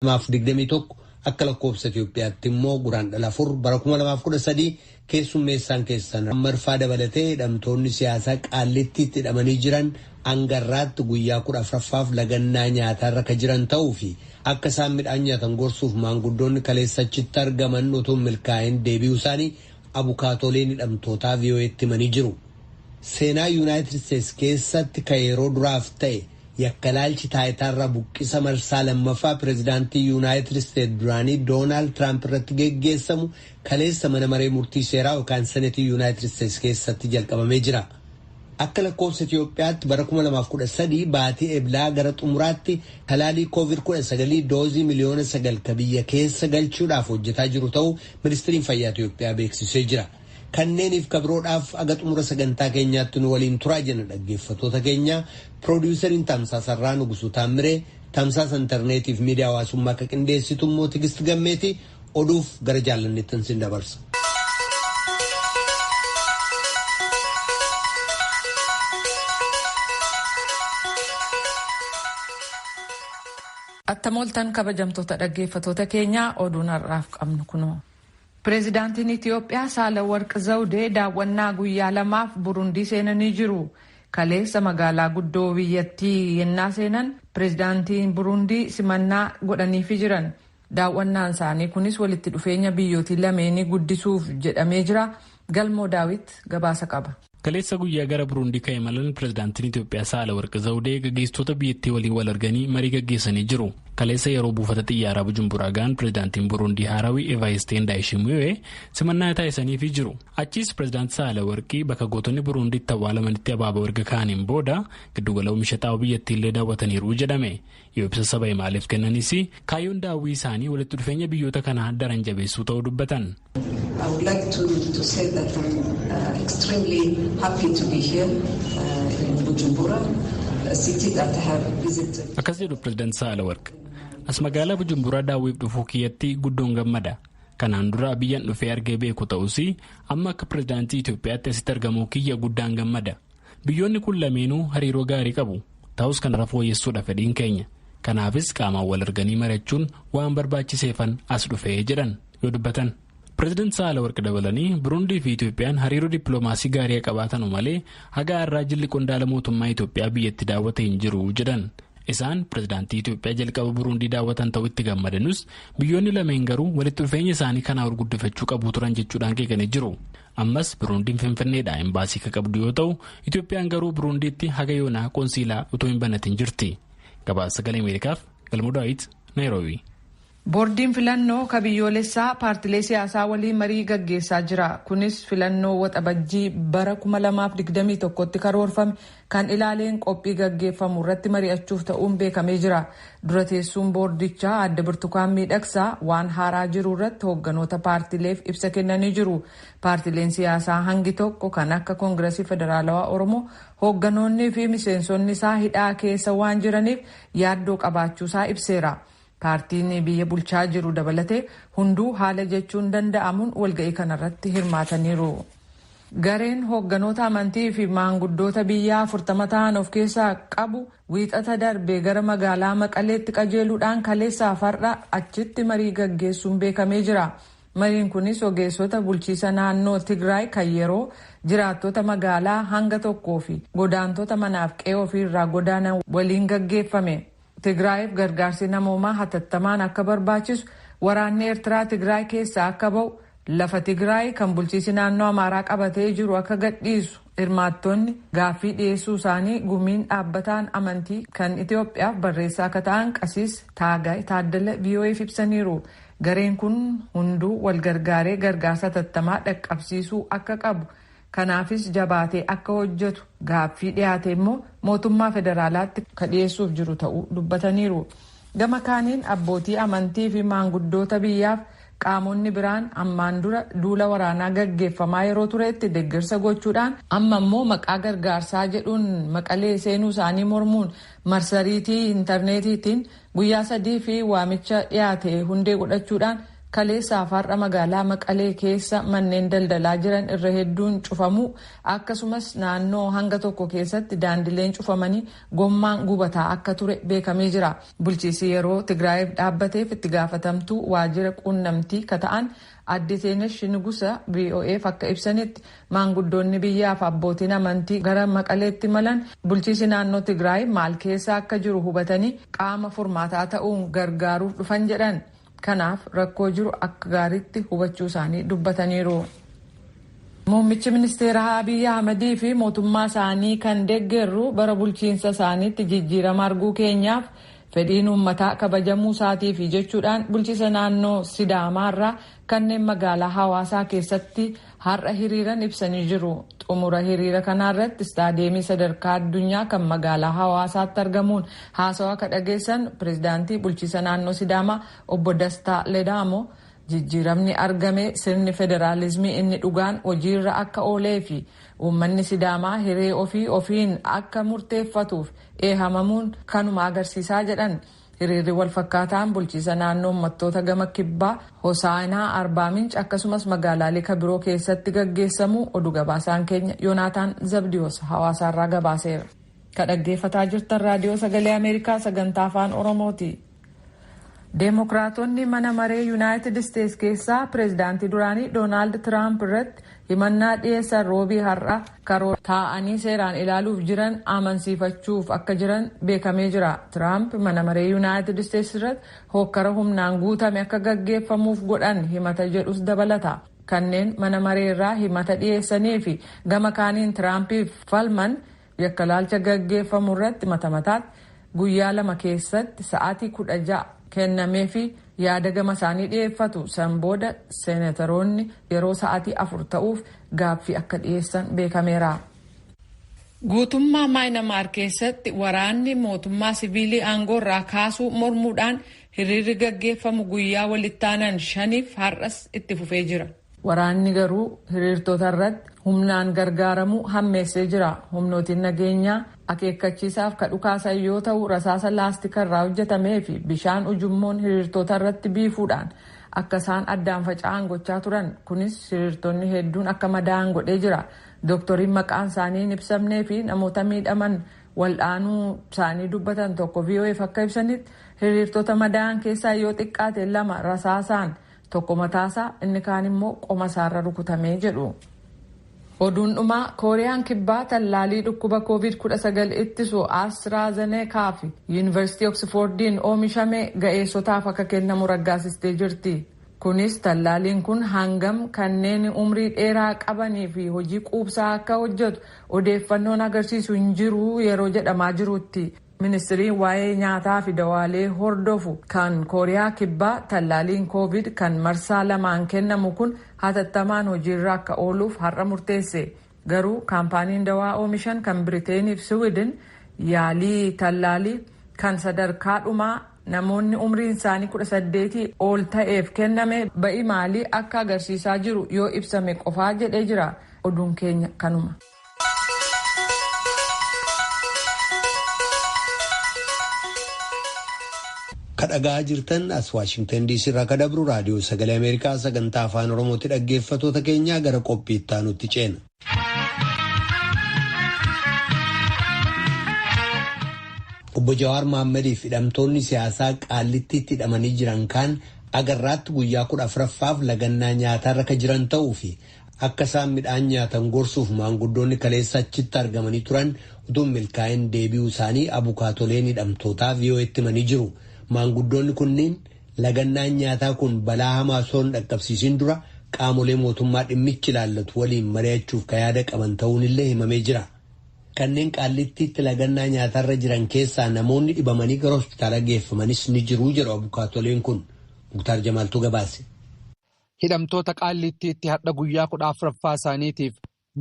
2021 akka lakkoofsa Itoophiyaatti immoo guraan dhala 4 bara 2013 keessummeessaan keessan marfaa dabalatee hidhamtoonni siyaasaa qaallittiitti hidhamanii jiran hangarraatti guyyaa 14ffaaf lagannaa nyaatarra ka jiran ta'uu fi akka isaan midhaan nyaatan gorsuuf maanguddoonni kaleessachitti argaman otoo milkaa'in deebi'uu isaanii abukaatoleen hidhamtootaa VOA'tti himanii jiru. Seenaa Yuunaayitid Isteetsi keessatti ka yeroo duraaf ta'e yakkalaalchi taayitaarraa buqqisa marsaa lammaffaa pireezidaantii Yuunaayitid Isteetsi duraanii Doonaald Tiraamp irratti geggeessamu kaleessa mana maree murtii seeraa yookaan senetii Yuunaayitid Isteetsi keessatti jalqabamee jira. Akka lakkoofsa Itoophiyaatti bara 2013 baatii eblaa gara xumuraatti talaalii COVID-19 doozii miliyoona 9 ka biyya keessa galchuudhaaf hojjetaa jiru ta'uu ministiriin fayyaa Itoophiyaa beeksisee jira. Kanneeniif kabroodhaaf aga xumura sagantaa keenyaatti nu waliin turaa jenna dhaggeeffattoota keenya. Piroodyuseriin Tamsaasarraa Nugusuu Taamiree, Tamsaasa intarneetiif miidiyaa hawaasummaa akka qindeessitu immoo Tigist Gammeeti. Oduuf gara jaallanneettan sin dabarsa. Attamoltan kabajamtoota dhaggeeffattoota keenyaa oduun har'aaf qabnu kunoo. Pireezidaantiin Itiyoophiyaa Saalawarq Zawudee daawwannaa guyyaa 2 Burundii seenanii jiru. Kaleessa magaalaa guddoo biyyattii yennaa seenan pireezidaantiin Burundii simannaa godhaniifi jiran. Daawwannaan isaanii kunis walitti dhufeenya biyyootii lameenii guddisuuf jedhamee jira. Galmoo Daawit gabaasa qaba. Kaleessa guyyaa gara Burundii ka'e malan pireezidaantiin Itiyoophiyaa Saalawarq Zawudee gaggeessitoota biyyattii waliin wal arganii marii gaggeessanii jiru. Kaleessa yeroo buufata xiyyaaraa Bujumburaa ga'an pireezidaantiin Burundii Haarawii Evariste Ndayishimiye simannaa taasisaniifii jiru. Achiis pireezidaantii Saalawarqii bakka gootonni Burundiitti awwaalamanitti abaaboo erga kaaniin booda giddugala oomisha xaa'oo biyyattii illee daawwataniiru jedhame. Yoo ibsa saba himaaleef kennanis kaayyoon daawwii isaanii walitti dhufeenya biyyoota kanaa daran jabeessuu ta'uu dubbatan. I would like to say that I'm extremely happy to be here in Bujumbura, a city that I have visited. Akkas jedhu pireezidaantii Saalawarq. As magaalaa Bujumburaa daawwiif dhufuu kiyyatti guddoon gammada. Kanaan dura biyyaan dhufee argee beeku ta'us amma akka pireezidaantii Itoophiyaatti asitti argamuu kiyya guddaan gammada. Biyyoonni kun lameenuu hariiroo gaarii qabu. Ta'us kanarra fooyyessuudha fedhiin keenya. Kanaafis qaamaan wal arganii mari'achuun waan barbaachiseefan as dhufee jedhan yoo dubbatan. Pireezidaantii Saalawarq dabalanii Burundii fi Itoophiyaan hariiroo dippiloomaasii gaarii qabaatan malee haga har'aa jilli qondaala mootummaa Itoophiyaa biyyatti daawwatee hin jiru jedhan. Isaan pireezidaantii Itoophiyaa jalqaba Burundii daawwatan ta'uu itti gammadanus biyyoonni lameen garuu walitti dhufeenya isaanii kanaa guddifachuu qabu turan jechuudhaan qeeqanii jiru. Ammas Burundiin Finfinneedhaa imbaasii ka qabdu yoo ta'u Itoophiyaan garuu Burundiitti haga yoonaa qoonsiilaa utoo hin banatin jirti. Gabaasa Sagalee Ameerikaaf Galmoo Daawit Naayiroobii. Boordiin filannoo ka biyyoolessaa paartilee siyaasaa waliin marii gaggeessaa jira. Kunis filannoo waxabajjii bara 2021tti karoorfame kan ilaaleen qophii gaggeeffamu irratti mari'achuuf ta'uun beekamee jira. Dura teessuun boordichaa Aadde Birtukaan Miidhagsaa waan haaraa jiru irratti hoogganoota paartileef ibsa kennanii jiru. Paartileen siyaasaa hangi tokko kan akka Koongireesii Federaalawaa Oromoo hoogganoonnii fi miseensonni isaa hidhaa keessa waan jiraniif yaaddoo qabaachuusaa ibseera. Paartiin biyya bulchaa jiru dabalatee hunduu haala jechuun danda'amuun walga'ii kanarratti hirmaataniiru. Gareen hoogganoota amantii fi maanguddoota biyyaa 40 ta'an of keessaa qabu wiixata darbee gara magaalaa Maqaleetti qajeeluudhaan kaleessaa farra achitti marii gaggeessuun beekamee jira. Mariin kunis ogeessota bulchiisa naannoo Tigraay kan yeroo jiraattota magaalaa hanga tokkoo fi godaantota manaaf qe'ee ofiirraa godaanan waliin gaggeeffame. Tigraayiif gargaarsi namoomaa hatattamaan akka barbaachisu waraanni Eertiraa Tigraay keessaa akka ba'u lafa Tigraay kan bulchiisi naannoo Amaaraa qabatee jiru akka gadhiisu hirmaattonni gaaffii dhiyeessuu isaanii gumiin dhaabbataan amantii kan Itoophiyaaf barreessaa akka ta'an Qasiis Taagaay Taaddala VOA'f ibsaniiru. Gareen kun hunduu wal gargaaree gargaarsa hatattamaa dhaqqabsiisuu akka qabu. Kanaafis jabaatee akka hojjetu gaaffii dhiyaate immoo mootummaa federaalaatti ka dhiyeessuuf jiru ta'uu dubbataniiru. Gama kaaniin abbootii amantii fi maanguddoota biyyaaf qaamonni biraan ammaan dura duula waraanaa gaggeeffamaa yeroo turetti deeggarsa gochuudhaan amma immoo maqaa gargaarsaa jedhuun Maqalee seenuu isaanii mormuun marsariitii intarneetiitiin guyyaa 3 fi waamicha dhiyaate hundee godhachuudhaan kaleessaaf har'a magaalaa Maqalee keessa manneen daldalaa jiran irra hedduun cufamuu akkasumas naannoo hanga tokko keessatti daandileen cufamanii gommaan gubataa akka ture beekamee jira. Bulchiinsi yeroo Tigraayiif dhaabbateef itti gaafatamtuu waajjira quunnamtii kata'an Adde Seenesh Nugusa VOA'f akka ibsanitti maanguddoonni biyyaaf abbootiin amantii gara Maqaleetti malan bulchiinsi naannoo Tigraay maal keessa akka jiru hubatanii qaama furmaataa ta'uun gargaaruuf dhufan jedhan. Kanaaf rakkoo jiru akka gaariitti hubachuu isaanii dubbataniiru. Muummichi ministeeraa Abiy Ahmedii fi mootummaa isaanii kan deeggarru bara bulchiinsa isaaniitti jijjiirama arguu keenyaaf fedhiin uummataa kabajamuu isaatii fi jechuudhaan bulchiinsa naannoo Sidaamaarraa kanneen magaalaa Hawaasaa keessatti har'a hiriiran ibsanii jiru. Xumura hiriira kanaarratti istaadiyeemii sadarkaa addunyaa kan magaalaa Hawaasaatti argamuun haasawaa kan dhageessan pireezidaantii bulchiinsa naannoo Sidaamaa obbo Dastaa Ledaamo jijjiiramni argame sirni federaalizimii inni dhugaan hojiirra akka oolee fi uummanni Sidaamaa hiree ofiin akka murteeffatuuf eehamamuun kanuma agarsiisaa jedhan. Hiriirri wal fakkaataan bulchiinsa naannoo uummattoota gama kibbaa Hosaanaa Arbaa Minch akkasumas magaalaalee kabiroo keessatti gaggeessamu oduu gabaasaan keenya Yoonaataan Zabdiyoos Hawaasaarraa gabaaseera. Kan dhaggeeffataa jirtan raadiyoo sagalee Ameerikaa sagantaa afaan Oromooti. Deemokiraatonni mana maree Yuunaayitid Isteetsi keessaa pireezidaantii duraanii Doonaald Tiraamp irratti himannaa dhiyeessan roobii har'a karoora taa'anii seeraan ilaaluuf jiran amansiifachuuf akka jiran beekamee jira. Tiraamp mana maree Yuunaayitid Isteetsi irratti hokkara humnaan guutame akka gaggeeffamuuf godhan himata jedhus dabalata. Kanneen mana maree irraa himata dhiyeessanii fi gama kaaniin Tiraampiif falman yakkalaalcha gaggeeffamu irratti mataatti guyyaa 2 keessatti sa'aatii 16 kennamee fi yaada gama isaanii dhiyeeffatu. San booda seenataroonni yeroo sa'aatii 4 ta'uuf gaaffii akka dhiyeessan beekameera. Guutummaa Maayinamaar keessatti waraanni mootummaa siviilii aangoo irraa kaasuu mormuudhaan hiriirri gaggeeffamu guyyaa walitti aanan 5f har'as itti fufee jira. Waraanni garuu hiriirtota irratti humnaan gargaaramuu hammeessee jira. Humnootiin nageenyaa akeekkachiisaaf kadhukaasan yoo ta'u rasaasa laastika irraa hojjetamee fi bishaan ujummoon hiriirtota irratti biifuudhaan akka isaan addaan faca'an gochaa turan. Kunis hiriirtonni hedduun akka madaa'an godhee jira. Dooktoriin maqaan isaanii hin ibsamnee fi namoota miidhaman waldhaanuu isaanii dubbatan tokko VOA'f akka ibsanitti hiriirtota madaa'an keessaa yoo xiqqaate 2 rasaasaan tokko mataasaa inni kaan immoo qoma isaarra rukutamee jedhu. Oduun dhumaa Kooriyaan kibbaa tallaalii dhukkuba COVID-19 ittisu AstraZeneca fi Yuunivarsiitii Oksfordiin oomishame ga'eessotaaf akka kennamu raggaasistee jirti. Kunis tallaaliin kun hangam kanneen umrii dheeraa qabanii fi hojii quubsaa akka hojjetu odeeffannoon agarsiisu hin jiru yeroo jedhamaa jirutti. Ministiriin waa'ee nyaataa fi dawaalee hordofu kan Kooriyaa kibbaa tallaaliin COVID kan marsaa 2 kennamu kun hatattamaan hojiirra akka ooluuf har'a murteesse. Garuu kaampaaniin dawaa oomishan kan Biriteenii fi Siwiidin yaalii tallaalii kan sadarkaa dhumaa namoonni umriin isaanii 18 ol ta'eef kenname ba'ii maalii akka agarsiisaa jiru yoo ibsame qofaa jedhee jira. Oduun keenya kanuma. Kadhagaa jirtan as Waashingtan DC irraa kadabru raadiyoo sagalee Ameerikaa sagantaa afaan Oromootti dhaggeeffattoota keenyaa gara qophii itti aanutti ceena. Obbo Jawaar Mohaammadii fi hidhamtoonni siyaasaa Qaallittiitti hidhamanii jiran kaan agarraatti guyyaa 14ffaaf lagannaa nyaatarra kan jiran ta'uu fi akka isaan midhaan nyaatan gorsuuf maanguddoonni kaleessa achitti argamanii turan utuu milkaa'in deebi'uu isaanii abukaatoleen hidhamtootaa VOA'tti himanii jiru. Maanguddoonni kunniin lagannaan nyaataa kun balaa hamaa osoo hin dhaqqabsiisin dura qaamolee mootummaa dhimmichi ilaallatu waliin mari'achuuf kan yaada qaban ta'uun illee himamee jira. Kanneen Qaallittiitti lagannaa nyaatarra jiran keessaa namoonni dhibamanii gara hospitaala geeffamanis ni jiru jedhu abukaatoleen kun. Muktaar Jamaaltuu gabaase. Hidhamtoota Qaallittiitti har'a guyyaa 14ffaa isaaniitiif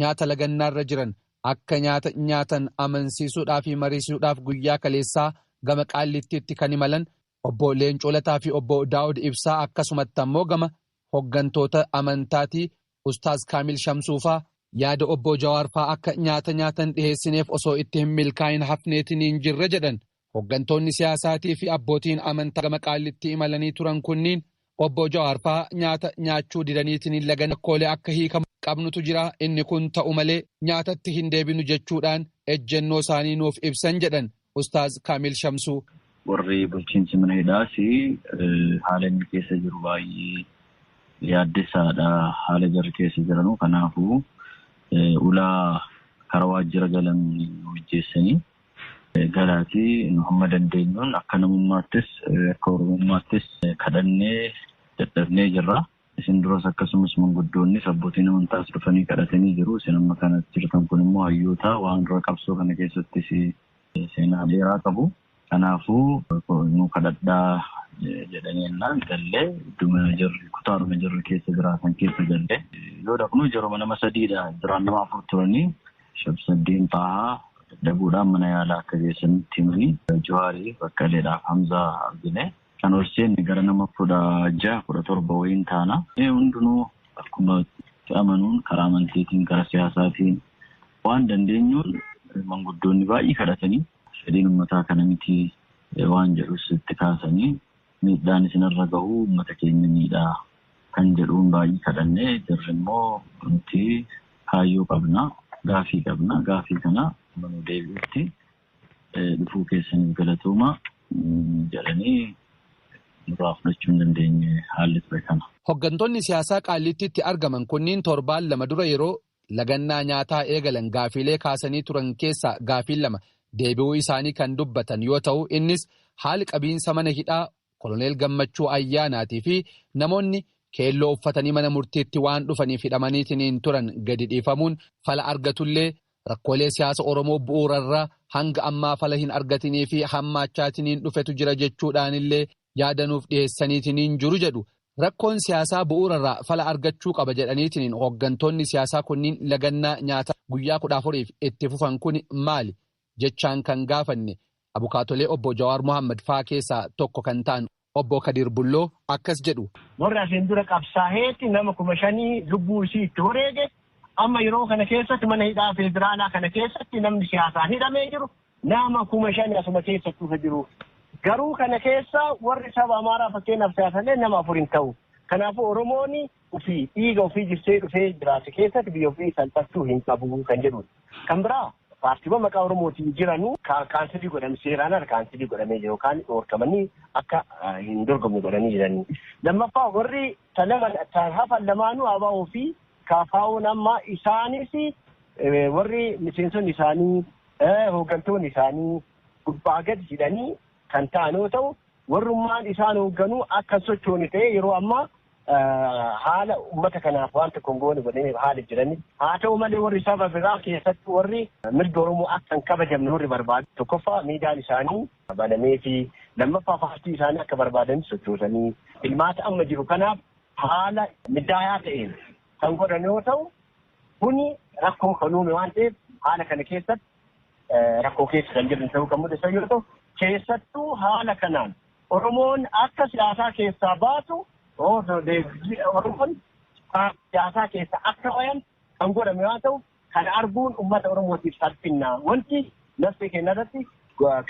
nyaata lagannaarra jiran akka nyaata nyaatan amansiisuudhaaf fi mariisuudhaaf guyyaa kaleessaa gama Qaallittiitti kan imalan obbo Leencoo Lataa fi obbo Daawud Ibsaa akkasumatti ammoo gama hoggantoota amantaatii Ustaaz Kaamil Shamsuufaa yaada obbo Jawaarfaa akka nyaata nyaatan dhiheessineef osoo itti hin milkaa'in hafneetiin hin jirre jedhan. Hoggantoonni siyaasaatii fi abbootiin amantaa gama Qaallittii imalanii turan kunniin Obbo Jawaar fa'aa nyaata nyaachuu didaniitiin lagan rakkoolee akka hiikamu qabnutu jira. Inni kun ta'u malee nyaatatti hin deebinu jechuudhaan ejjennoo isaanii nuuf ibsan jedhan Ustaaz Kaamil Shamsuu. Warri bulchiinsi mana hidhaas haala inni keessa jiru baay'ee yaaddessaadha. Haala jarri keessa jiranuu kanaafuu ulaa karaa waajjira galan hojjeessanii galaatii hamma dandeenyuun akka namummaattis akka oromummaattis kadhannee dadhabnee jirra. Isin duras akkasumas manguddoonnis abbootiin amantaas dhufanii kadhatanii jiru. Isin amma kanatti jirtan kun immoo hayyoota waan dura qabsoo kana keessattis seenaa dheeraa qabu. Kanaafuu nu kadhadhaa jedhanii ennaan gallee idduma jirri kutaaruma jirri keessa jiraatan keessa gallee yoo dhaqnu yeroo nama sadiidha jiraan nama afur turanii shabsaddiin fa'aa dadhabuudhaan mana yaalaa akka geessanitti himanii Jawaarii Baqqaleedhaaf Hamzaa argine. Kan olseen gara nama 16-17 wayiin taana. Hundinuu akkuma amanuun karaa amantiitiin karaa siyaasaatiin waan dandeenyuun manguddoonni baay'ee kadhatanii fedhiin uummataa kana miti waan jedhus itti kaasanii miidhaan isinirra gahu uummata keenya miidhaa kan jedhuun baay'ee kadhannee jirri immoo nuti kaayyoo qabna gaafii qabna gaafii kana manuu deebi'utti dhufuu keessaniif galatooma jedhanii nurraa fudhachuu hin dandeenye haalli ture kana. Hooggantoonni siyaasaa Qaallittiitti argaman kunniin torbaan lama dura yeroo lagannaa nyaataa eegalan gaafiilee kaasanii turan keessaa gaafiin lama deebi'uu isaanii kan dubbatan yoo ta'u innis haali qabiinsa mana hidhaa Koloneel Gammachuu Ayyaanaatii fi namoonni keelloo uffatanii mana murtiitti waan dhufaniif hidhamaniitiin turan gadi dhiifamuun fala argatullee rakkoolee siyaasa Oromoo bu'uurarraa hanga ammaa fala hin argatinii fi hammaachaatiin dhufetu jira jechuudhaanillee yaadanuuf dhiyeessaniitiin jiru jedhu. Rakkoon siyaasaa bu'uurarraa fala argachuu qaba jedhaniitiin hooggantoonni siyaasaa kunniin lagannaa nyaataa guyyaa 14 itti fufan kun maali jechaan kan gaafanne abukaatolee obbo Jawaar Mohaammed fa'aa keessaa tokko kan ta'an obbo Kadir Bulloo akkas jedhu. Warri asiin dura qabsaa'eetti nama 5,000 lubbuu isii itti wareege amma yeroo kana keessatti mana hidhaa federaalaa kana keessatti namni siyaasaan hidhamee jiru nama 5,000 asuma keessatti dhufa jiru. Garuu kana keessa warri saba Amaaraa fakkeenyaaf siyaasallee nama 4 hin ta'u. Kanaafuu Oromoon ofii dhiiga ofii jirsee dhufee jiraate keessatti biyya ofii salphachuu hin qabu kan jedhudha. Kan biraa paartiiwwan maqaa Oromootiin jiranuu kaansilii godhame seeraan kaansilii godhamee jiru yookaan dhoorkamanii akka hin dorgomne godhanii jiranii. Lammaffaa warri hafan lamaanuu ABO fi KFO'n amma isaanis warri miseensonni isaanii hooggantoonni isaanii gubbaa gadi hidhanii kan ta'an yoo ta'u warrummaan isaan hoogganuu akka sochooni ta'e yeroo ammaa haala uummata kanaaf waan tokko goone godhanii haala jiranii. Haa ta'u malee warri saba biraa keessatti warri mirga Oromoo akka hin kabajamne warri barbaadu tokkoffaa miidiyaan isaanii banamee fi lammaffaa paartii isaanii akka barbaadan sochoosanii ilmaata amma jiru kanaaf haala middaayaa ta'een kan godhan yoo ta'u kuni rakkoo kan uume waan ta'eef haala kana keessatti rakkoo keessa kan jiran ta'uu kan mul'isan yoo ta'u keessattuu haala kanaan Oromoon akka siyaasaa keessaa baatu Oromoon siyaasaa keessaa akka bayan kan godhame waan ta'u kan arguun uummata Oromootiif salphinna wanti nafsi keenya irratti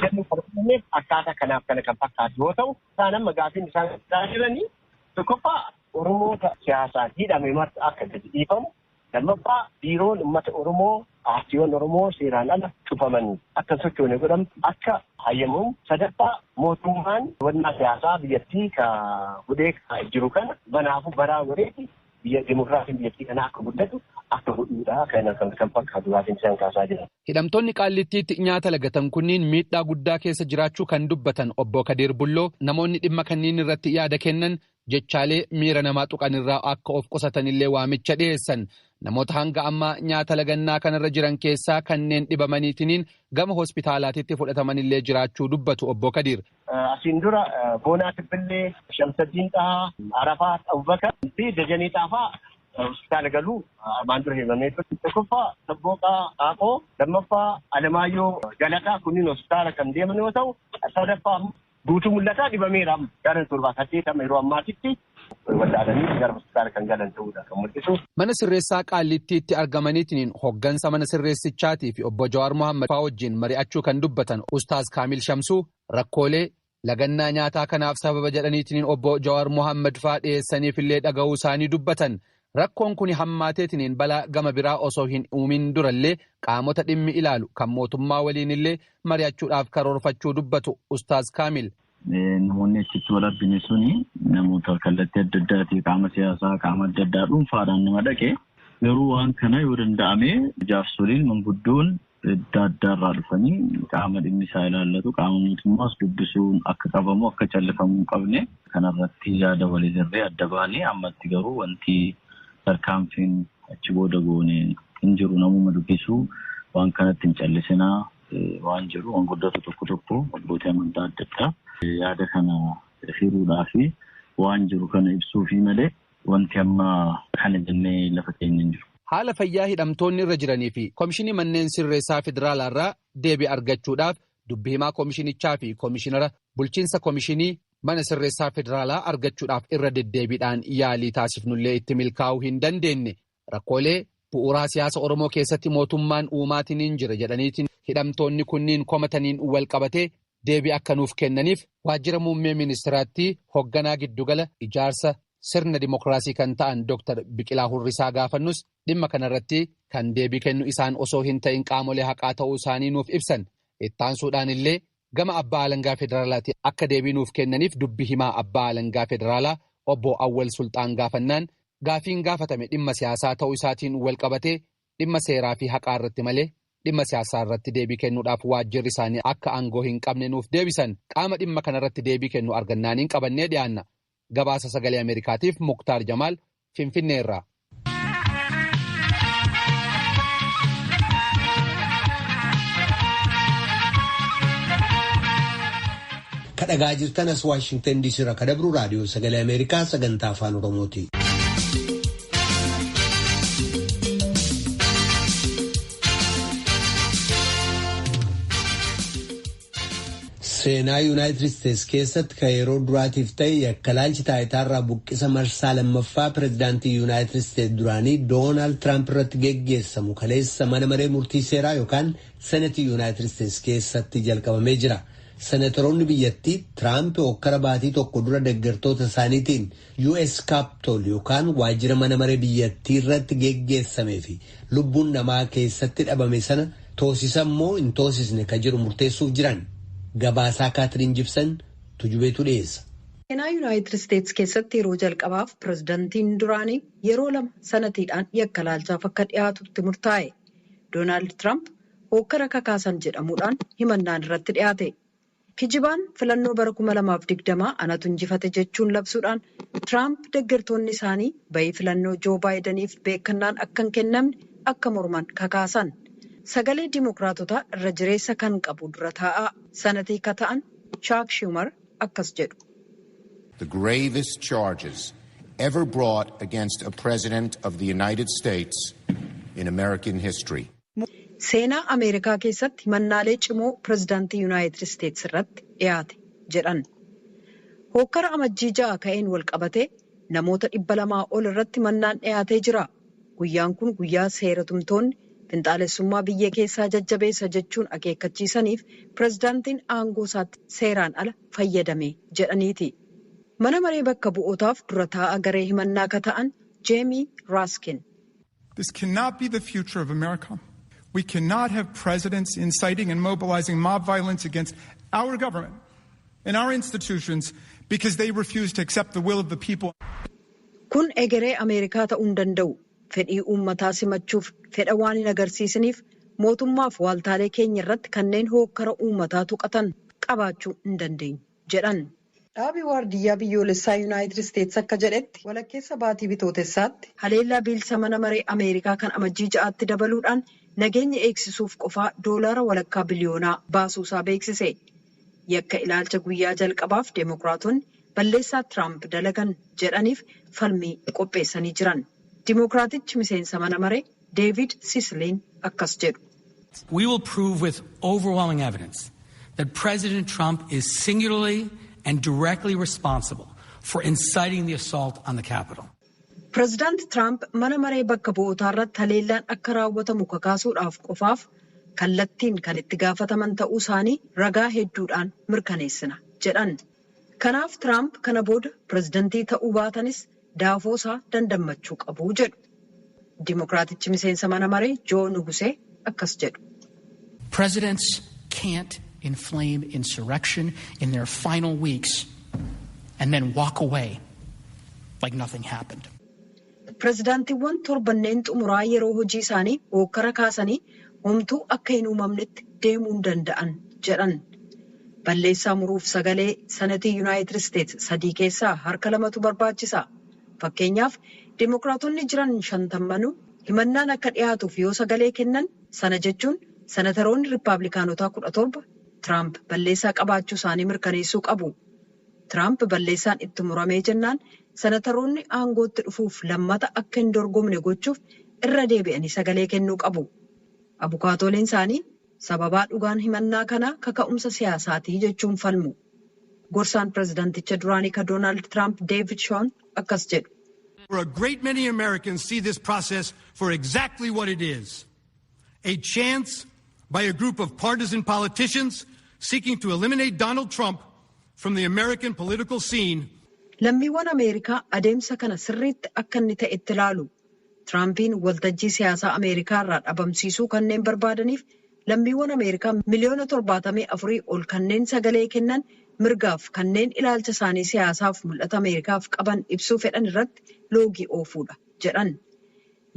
kennuu fardinneef akkaataa kanaaf kana kan fakkaatu yoo ta'u isaan amma gaafiin isaan jiranii tokkoffaa Oromoota siyaasaan hidhame marti akka gadi dhiifamu lammaffaa biiroon uummata Oromoo paartiiwwan Oromoo seeraan ala cufamanii akka sochoone godhamu akka hayyamamu sadaffaa mootummaan wannaa siyaasaa biyyattii ka hudhee jiru kana banaafu baraa godheeti biyya dimokiraasiin biyyattii kana akka guddatu akka godhuudha kan fakkaatu gaafiin isaan kaasaa jiran. Hidhamtoonni Qaallittiitti nyaata lagatan kunniin miidhaa guddaa keessa jiraachuu kan dubbatan obbo Kadir Bulloo namoonni dhimma kanniin irratti yaada kennan jechaalee miira namaa tuqanirraa akka of qusatanillee waamicha dhiyeessan. Namoota hanga ammaa nyaata lagannaa kanarra jiran keessaa kanneen dhibamaniitiin gama hospitaalaatitti fudhatamanillee jiraachuu dubbatu obbo Kadir. Asiin dura Boonaa Tibbillee, Shamsaddiin Xahaa, Arafaa Abubakar fi Dajanii Xaafaa hospitaala galuu armaan dura himamee ture. Tokkoffaa Sabbooqaa Qaaqoo, lammaffaa Alamaayyoo Galataa kunniin hospitaala kan deeman yoo ta'u, sadaffaa Guutuu Mul'ataa dhibameera gara 7-8 yeroo ammaatitti. Mana sirreessaa Qaallittiitti argamaniitiin hooggansa mana sirreessichaatii fi obbo Jawaar Mohaammed fa'aa wajjin mari'achuu kan dubbatan Ustaaz Kaamil Shamsuu rakkoolee Lagannaa nyaataa kanaaf sababa jedhaniitiin obbo Jawaar Mohaammed fa'aa dhiyeessaniifillee dhaga'uu isaanii dubbatan. Rakkoon kun hammaateetiin balaa gama biraa osoo hin uumin durallee qaamota dhimmi ilaalu kan mootummaa waliinillee mari'achuudhaaf karoorfachuu dubbatu Ustaaz Kaamil. Namoonni achitti wal argine suni namoota kallattii adda addaatii qaama siyaasaa qaama adda addaa dhuunfaadhaan nama dhaqe garuu waan kana yoo danda'ame jaarsoliin manguddoon adda addaarraa dhufanii qaama dhimmi isaa ilaallatu qaama mootummaas dubbisuun akka qabamu akka callifamuu qabne kanarratti yaada walirree adda baanee ammatti garuu wanti tarkaanfiin achi booda goone hin jiru namuma dubbisuu waan kanatti hin callisinaa waan jiru manguddootu tokko abbootii amantaa adda addaa yaada kana hiruudhaa fi waan jiru kana ibsuu fi malee wanti amma kana jennee lafa keenya hin jiru. Haala fayyaa hidhamtoonni irra jiranii fi Komishinii Manneen Sirreessaa Federaalaarraa deebii argachuudhaaf dubbii himaa komishinichaa fi komishinara bulchiinsa komishinii mana sirreessaa Federaalaa argachuudhaaf irra deddeebiidhaan yaalii taasifnullee itti milkaa'uu hin dandeenye. Rakkoolee bu'uuraa siyaasa Oromoo keessatti mootummaan uumaatiin jira jedhaniitiin hidhamtoonni kunniin komataniin wal qabatee deebii akka nuuf kennaniif waajjira muummee ministiraatti hoogganaa giddugala ijaarsa sirna dimokiraasii kan ta'an Dr. Biqilaa Hurrisaa gaafannus dhimma kanarratti kan deebii kennu isaan osoo hin ta'in qaamolee haqaa ta'uu isaanii nuuf ibsan. Ittaansuudhaan illee gama abbaa alangaa federaalaatti akka deebii nuuf kennaniif dubbii himaa abbaa alangaa federaalaa obbo Awwal Sultaan gaafannaan gaafiin gaafatame dhimma siyaasaa ta'uu isaatiin wal qabatee dhimma seeraa fi haqaa irratti malee dhimma siyaasaa irratti deebii kennuudhaaf waajjirri isaanii akka aangoo hin qabne nuuf deebisan. Qaama dhimma kanarratti deebii kennu argannaaniin qabannee dhiyaanna. Gabaasa Sagalee Ameerikaatiif Muktaar Jamaal Finfinneerraa. Kadhagaa jirtan as Waashingtan DC irraa kadabru raadiyoo Sagalee Ameerikaa sagantaa afaan Oromooti. Seenaa Yuunaayitid Isteetsi keessatti kan yeroo duraatiif ta'e yakka laalchi taayitaarraa buqqisa marsaa lammaffaa pireezidaantii Yuunaayitid Isteetsi duraanii Doonaald Tiraamp irratti geggeessamu kaleessa mana maree murtii seeraa yookaan senetii Yuunaayitid Isteetsi keessatti jalqabamee jira. Senatoroonni biyyattii Tiraamp hokkara baatii tokko dura deeggartoota isaaniitiin US Capitol yookaan waajjira mana maree biyyattii irratti geggeessamee fi lubbuun namaa keessatti dhabame sana toosisa moo hin toosisne kan jedhu murteessuuf jiran. Gabaasaa Kaatiriin Jibsan tujubeetu dhiyeessa. Seenaa Yuunaayitid Isteetsi keessatti yeroo jalqabaaf pireezidantiin duraanii yeroo lama sanatiidhaan yakka laalchaaf akka dhiyaatutti murtaa'e. Doonaald Tiraamp hokkara kakaasan jedhamuudhaan himannaan irratti dhiyaate. Kijibaan filannoo bara 2020 anatu injifate jechuun labsuudhaan Tiraamp deeggartoonni isaanii bayii filannoo Joo Baayidaniif beekannaan akka hin kennamne akka morman kakaasan. Sagalee Dimookiraatotaa irra jireessa kan qabu dura taa'aa sanatii ka ta'an Chuck Schumer akkas jedhu. The gravest charges ever brought against a president of the United States in American history. Seenaa Ameerikaa keessatti himannaalee cimoo pireezidaantii Yuunaayitid Isteetsi irratti dhiyaate jedhan. Hokkara amajjii 6 ka'een wal qabatee namoota 200 ol irratti himannaan dhiyaatee jira. Guyyaan kun guyyaa seera tumtoonni finxaalessummaa biyya keessaa jajjabeessa jechuun akeekkachiisaniif pireezidaantiin aangoo isaatti seeraan ala fayyadame jedhaniiti. Mana maree bakka bu'ootaaf dura taa'aa garee himannaa ka ta'an Jamie Raskin. This cannot be the future of America. We cannot have presidents inciting and mobilizing mob violence against our government and our institutions because they refuse to accept the will of the people. Kun egeree Ameerikaa ta'uu hin danda'u. Fedhii uummataa simachuuf fedha waan hin agarsiisaniif mootummaaf waaltaalee keenya irratti kanneen hokkara uummataa tuqatan qabaachuu hin dandeenyu jedhan. Dhaabii waardiyyaa biyyoolessaa Yuunaayitid Isteetsi akka jedhetti walakkeessa baatii bitootessaatti haleellaa bilisa mana maree Ameerikaa kan amajjii 6tti dabaluudhaan nageenya eegsisuuf qofaa $1 walakkaa biliyoonaa baasuusaa beeksise. Yakka ilaalcha guyyaa jalqabaaf Dimookiraatonni balleessaa Tiraamp dalagan jedhaniif falmii qopheessanii jiran. Dimookiraatichi miseensa mana maree David Sisliin akkas jedhu. We will prove with overwhelming evidence that President Trump is singularly and directly responsible for inciting the assault on the Capitol. Pireezidaanti Tiraamp mana maree bakka bu'ootaa irratti haleellaan akka raawwatamu kakaasuudhaaf qofaaf kallattiin kan itti gaafataman ta'uu isaanii ragaa hedduudhaan mirkaneessina jedhan. Kanaaf Tiraamp kana booda pirezidantii ta'uu baatanis daafoo isaa dandammachuu qabu jedhu. Dimookiraatichi miseensa mana maree Joo Nugusee akkas jedhu. Presidents can't inflame insurrection in their final weeks and then walk away like nothing happened. Pirezidaantiiwwan torbanneen xumuraa yeroo hojii isaanii hokkara kaasanii homtuu akka hin uumamnetti deemuu hin danda'an jedhan. Balleessaa muruuf sagalee sanatii Yuunaayitid Isteets 3 keessaa harka 2tu barbaachisa. Fakkeenyaaf Dimookiraatonni jiran 50 himannaan akka dhiyaatuuf yoo sagalee kennan sana jechuun sanataroonni Rippaabilikaanotaa 17 Tiraamp balleessaa qabaachuu isaanii mirkaneessuu qabu. Tiraamp balleessaan itti muramee jennaan sanataroonni aangootti dhufuuf lammata akka hin dorgomne gochuuf irra deebi'anii sagalee kennuu qabu. Abukaatooleen isaanii sababaa dhugaan himannaa kanaa kaka'umsa siyaasaatii jechuun falmu. Gorsaan pirezidaanticha duraanii ka Doonaald Tiraamp Deevid Shoon akkas jedhu. For a great many Americans see this process for exactly what it is. A chance by a group of partisan politicians seeking to eliminate Donald Trump from the American political scene. Lammiiwwan Ameerikaa adeemsa kana sirriitti akka inni ta'e itti ilaalu. Tiraampiin waltajjii siyaasaa Ameerikaa irraa dhabamsiisuu kanneen barbaadaniif lammiiwwan Ameerikaa miliyoona 74 ol kanneen sagalee kennan mirgaaf kanneen ilaalcha isaanii siyaasaaf mul'ata Ameerikaaf qaban ibsuu fedhan irratti loogii oofuudha jedhan.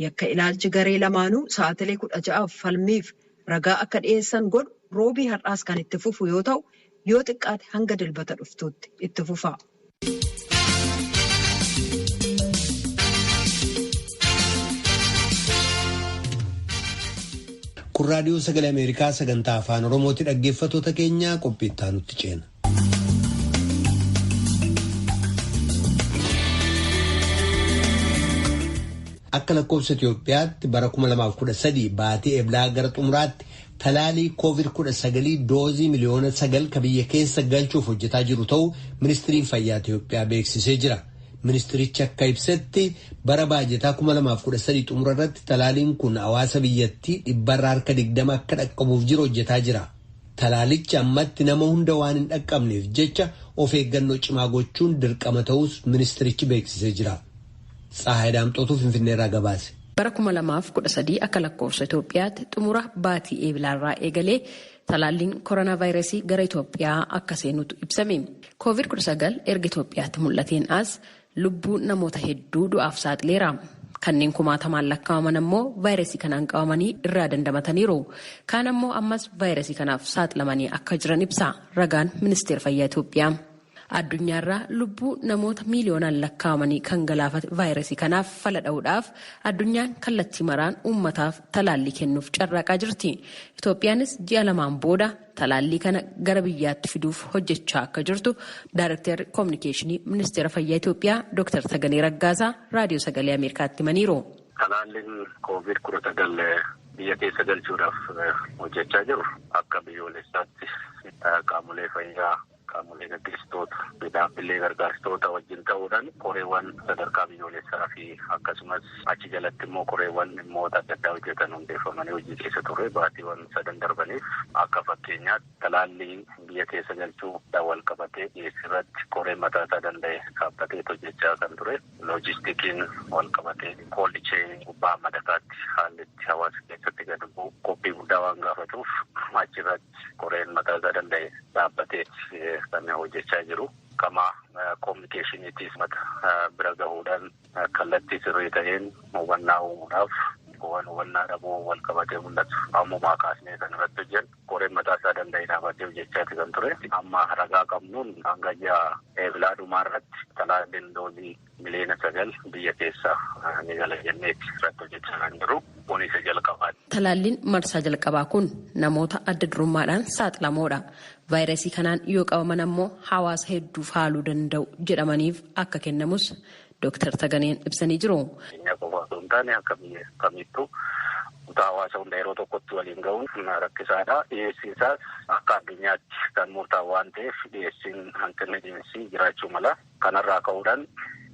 Yakka ilaalchi garee lamaanuu sa'aatilee 16 falmiif ragaa akka dhiyeessan godhu roobii har'aas kan itti fufu yoo ta'u yoo xiqqaate hanga dilbata dhuftuutti itti fufa. Kun raadiyoo sagalee Ameerikaa sagantaa afaan Oromooti. Dhaggeeffattoota keenya qophii itti aanutti ceena. Akka lakkoofsa Itoophiyaatti bara 2013 baatii eblaa gara xumuraatti talaalii COVID-19 doozii miliyoona 9 ka biyya keessa galchuuf hojjetaa jiru ta'uu ministiriin fayyaa Itoophiyaa beeksisee jira. Ministirichi akka ibsetti bara baajetaa 2013 xumura irratti talaaliin kun hawaasa biyyattii 120 akka dhaqqabuuf jiru hojjetaa jira. Talaalichi ammatti nama hunda waan hin dhaqqabneef jecha of eeggannoo cimaa gochuun dirqama ta'us ministirichi beeksisee jira. Tsahaay Daamxootuu Finfinneerraa gabaase. Bara 2013 akka lakkoofsa Itoophiyaatti xumura baatii eeblaarraa eegalee talaalliin koronaa vaayirasii gara Itoophiyaa akka seenutu ibsame. COVID-19 erga Itoophiyaatti mul'ateen as lubbuu namoota hedduu du'aaf saaxileera. Kanneen kumaatamaan lakkaa'aman ammoo vaayirasii kanaan qabamanii irraa dandamataniiru. Kaan ammoo ammas vaayirasii kanaaf saaxilamanii akka jiran ibsa ragaan ministeera fayyaa Itoophiyaa. Addunyaarraa lubbuu namoota miiliyoonaan lakkaa'amanii kan galaafate vaayirasii kanaaf fala dha'uudhaaf addunyaan kallattii maraan uummataaf talaallii kennuuf carraaqaa jirti. Itoophiyaanis ji'a 2 booda talaallii kana gara biyyaatti fiduuf hojjechaa akka jirtu Daayirektarri Koominikeeshinii Ministeera Fayyaa Itoophiyaa Dr. Taganee Raggaasaa Raadiyoo Sagalee Ameerikaatti himaniiru. Talaalliin COVID-19 biyya keessa galchuudhaaf hojjechaa jiru akka biyyoolessaatti qaamolee fayyaa qaamolee gaggeessitoota dhaabbilee gargaarstoota wajjin ta'uudhaan koreewwan sadarkaa biyyoolessaa fi akkasumas achi jalatti immoo koreewwan dhimmoota adda addaa hojjetan hundeeffamanii hojii keessa ture baatiiwwan 3 darbaniif akka fakkeenyaatti talaallii biyya keessa galchuu wal qabatee dhiyeessirratti koree mataa isaa danda'e dhaabbatee hojjechaa kan ture loojistikiin wal qabatee kooldi cheenii gubbaa madakaatti haalli itti hawaasa keessatti gad bu'u qophii guddaa waan gaafatuuf achirratti koreen mataa isaa danda'e dhaabbatee kan hojjechaa jiru. Kama koominikeeshiniitiis mata bira gahuudhaan kallattii sirrii ta'een hubannaa uumuudhaaf hubannaa dhabuu wal qabatee mul'atu. Ammumaa kaasnee kan irratti hojjennu koreen mataa isaa danda'e dhaabatee hojjechaati kan ture. Amma ragaa qabnuun hanga ji'a eebilaa dhumaarratti talaalliin doozii miliyoona 9 biyya keessa ni gala jenneeti irratti hojjechaa kan jiru. Kunis jalqabaati. Talaalliin marsaa jalqabaa kun namoota adda durummaadhaan saaxilamoodha. Vaayirasii kanaan yoo qabaman ammoo hawaasa hedduu faaluu danda'u jedhamaniif akka kennamus Dr. Taganeen ibsanii jiru. Inni qofa osoo hin taane akka biyya kamittuu kutaa hawaasa hunda yeroo tokkotti waliin ga'uun rakkisaadha. Dhiyeessiin isaas akka addunyaatti kan murtaa'u waan ta'eef dhiyeessiin hanqinni dhiyeessii jiraachuu mala. Kanarraa ka'uudhaan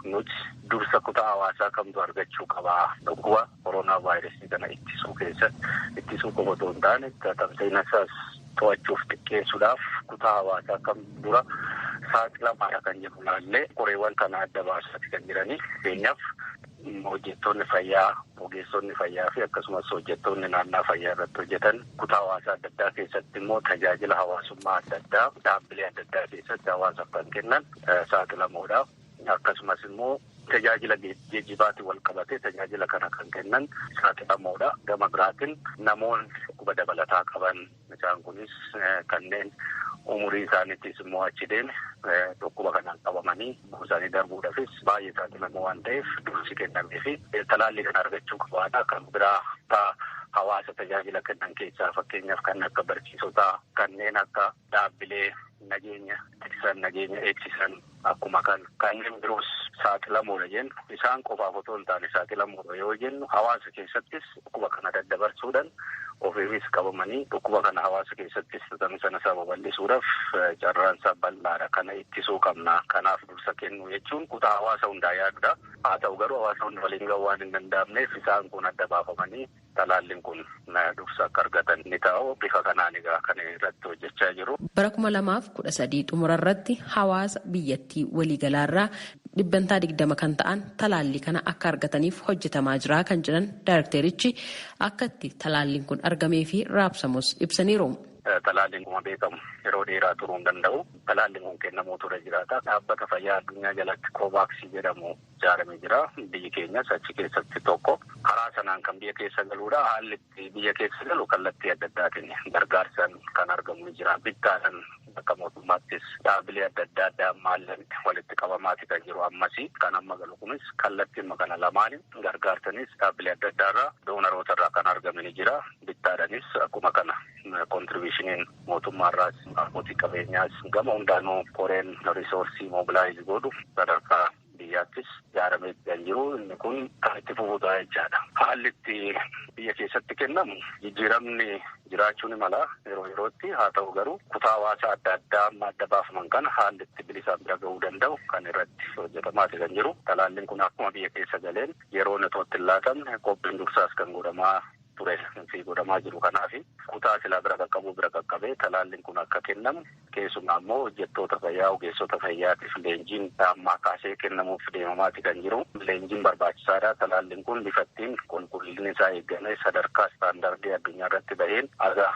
nuti dursa kutaa hawaasaa kamtu argachuu qabaa. Dhukkuba koronaa vaayirasii kana ittisuu keessatti ittisuu qofa osoo hin taane tamsa'ina isaas to'achuuf xiqqeessuudhaaf kutaa hawaasaa kam dura saaxilamaadha kan jedhu laallee qoreewwan kana adda baasatti kan jiranii fakkeenyaaf hojjettoonni fayyaa, ogeessonni fayyaa fi akkasumas hojjettoonni naannoo fayyaa irratti hojjetan kutaa hawaasaa adda addaa keessatti immoo tajaajila hawaasummaa adda addaa dhaabbilee adda addaa keessatti hawaasaaf kan kennan saaxilamoodha. Akkasumas immoo tajaajila geejjibaatiin wal qabatee tajaajila kana kan kennan saaxilamoodha. Gama biraatiin namoonni dhukkuba dabalataa qaban isaan kunis kanneen umurii isaaniittis immoo achi deeme dhukkuba kanaan qabamanii isaanii darbuudhaafis baay'ee saaxilamoo waan ta'eef dursi kennamee fi talaallii kana argachuu qabaadha. Kan biraa hawaasa tajaajila kennan keessaa fakkeenyaaf kan akka barsiisotaa kanneen akka dhaabbilee nageenya eegsisan akkuma kanneen biroos saaxilamoodha jennu isaan qofaaf otoo hin taane saaxilamoodha yoo jennu hawaasa keessattis dhukkuba kana daddabarsuudhaan ofiifis qabamanii dhukkuba kana hawaasa keessattis sana babal'isuudhaaf carraan isaa bal'aadha. Kana ittisuu qabna. Kanaaf dursa kennu jechuun kutaa hawaasa hundaa yaadudha. Haa ta'u garuu hawaasa hunda waliin gahuu waan hin danda'amneef isaan kun adda baafamanii talaalliin kun dursa akka argatan ni ta'u. Bifa kanaan egaa kan irratti hojjechaa jiru. Bara 2013 xumura irratti hawaasa biyyattii waliigalaarraa 20% kan ta'an talaallii kana akka argataniif hojjetamaa jira kan jedhan daayirekterichi akka itti talaalliin kun argamee fi raabsamus ibsaniiru. Talaalliin kun beekamu yeroo dheeraa turuu hin danda'u. Talaalliin kun kennamuu ture jiraata. Dhaabbata fayyaa addunyaa jalatti koovaaksii jedhamu ijaaramee jira. Biyyi keenyas achi keessatti tokko karaa sanaan kan biyya keessa galuudha. Haalli itti biyya keessa galu kallattii adda addaatiin gargaarsaan kan argamu jira. Bittaadhaan akka mootummaattis dhaabbilee adda addaa maallan walitti qabamaati kan jiru ammasii kan amma galu kunis kallattiin kana lamaan gargaarsanis dhaabbilee adda addaarraa doonaroota irraa kan argamu jira. Bittaadhaanis akkuma kana kontribiishiniin mootummaarraas abbootii qabeenyaas gama hundaanuu koreen risoorsii moobilaayiz godhu sadarkaa biyyaattis ijaaramee kan jiru. Inni kun kan itti fufuudha jechaadha. Haalli itti biyya keessatti kennamu jijjiiramni jiraachuu ni mala yeroo yerootti. Haa ta'u garuu kutaa hawaasaa adda addaa amma adda baafaman kana haalli itti bilisaan bira gahuu danda'u kan irratti hojjetamaati kan jiru. Talaalliin kun akkuma biyya keessa galeen yeroo netootti hin laatamne qophiin dursaas kan godhamaa ture fi godhamaa jiru. Kanaaf kutaa silaa bira qaqqabee talaalliin kun akka kennamu keessumaa immoo hojjettoota fayyaa ogeessota fayyaatiif leenjiin ammaa kaasee kennamuuf deemamaati kan jiru. Leenjiin barbaachisaadha. Talaalliin kun bifattiin qulqullinni isaa eegamee sadarkaa istaandardii addunyaa irratti baheen aga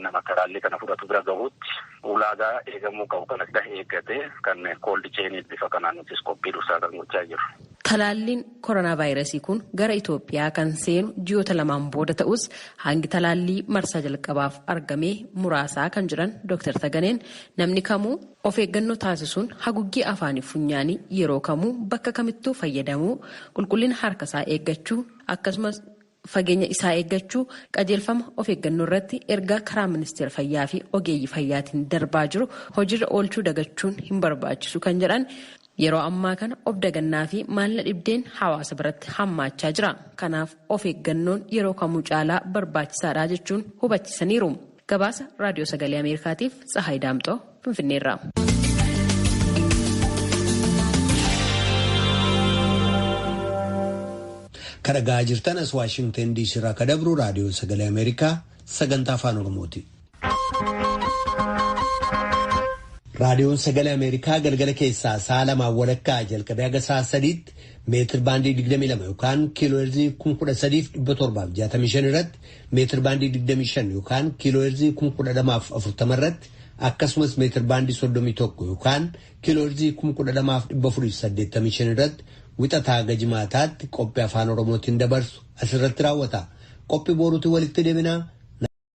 nama talaallii kana fudhatu bira gahuutti ulaagaa eegamuu qabu kanatti eeggatee kan kooldi cheenii bifa kanaan nutis qophii dursaa kan gochaa jiru. Talaalliin koronaa vaayirasii kun gara Itoophiyaa kan seenu ji'oota 2 booda ta'us hangi talaallii marsaa jalqabaaf argamee muraasaa kan jiran Dr. Taganeen namni kamuu of eeggannoo taasisuun haguuggii afaanii funyaanii yeroo kamuu bakka kamittuu fayyadamuu qulqullina harkasaa eeggachuu akkasumas fageenya isaa eeggachuu qajeelfama of eeggannoo irratti ergaa karaa ministeera fayyaa fi ogeeyyii fayyaatiin darbaa jiru hojiirra oolchuu dagachuun hin barbaachisu kan jedhan. Yeroo ammaa kana of dagannaa fi maalla dhibdeen hawaasa biratti hammaachaa jira. Kanaaf of eeggannoon yeroo kamuu caalaa barbaachisaadha jechuun hubachiisaniiru. Gabaasa Raadiyoo Sagalee Ameerikaatiif Tsahaay Daamxoo Finfinneerraa. Kan dhaggeeffachaa jirtan as Waashingtan DC irraa kan dabru Raadiyoo Sagalee Ameerikaa sagantaa afaan Oromooti. Raadiyoon Sagalee Ameerikaa galgala keessaa sa'a 2:00 jalqabee haga sa'a 3tti meetir baandii 22 yookaan kiilooheerzii 13,765 irratti meetir baandii 25 yookaan kiilooheerzii 12,040 irratti akkasumas meetir baandii 31 yookaan kiilooheerzii 12,485 irratti wixataa haga jimaataatti qophii afaan Oromootiin dabarsu asirratti raawwata. Qophii boruutiin walitti deebinaa